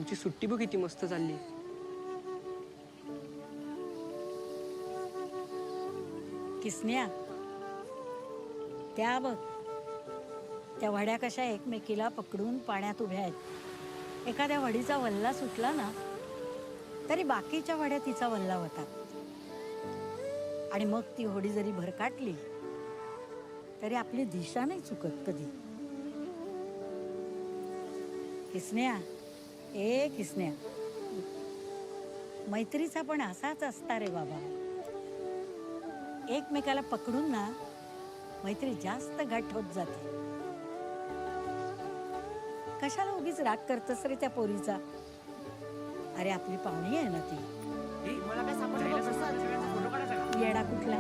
आमची सुट्टी बघ किती मस्त चालली. किसन्या, त्या बघ त्या वड्या कशा एकमेकीला पकडून पाण्यात उभ्या आहेत. एखाद्या वडीचा वल्ला सुटला ना तरी बाकीच्या वड्या तिचा वल्ला होतात आणि मग ती होडी जरी भरकाटली तरी आपली दिशा नाही चुकत कधी. किसन्या, ए किसन्या, मैत्रीचा पण असाच असता रे बाबा. एकमेकाला पकडून ना मैत्री जास्त घट्ट होत जाते. कशाला उगीच राग करतस रे त्या पोरीचा? अरे आपली पाहुणी आहे ना ती. मला काय सापडलं? येडा कुठला.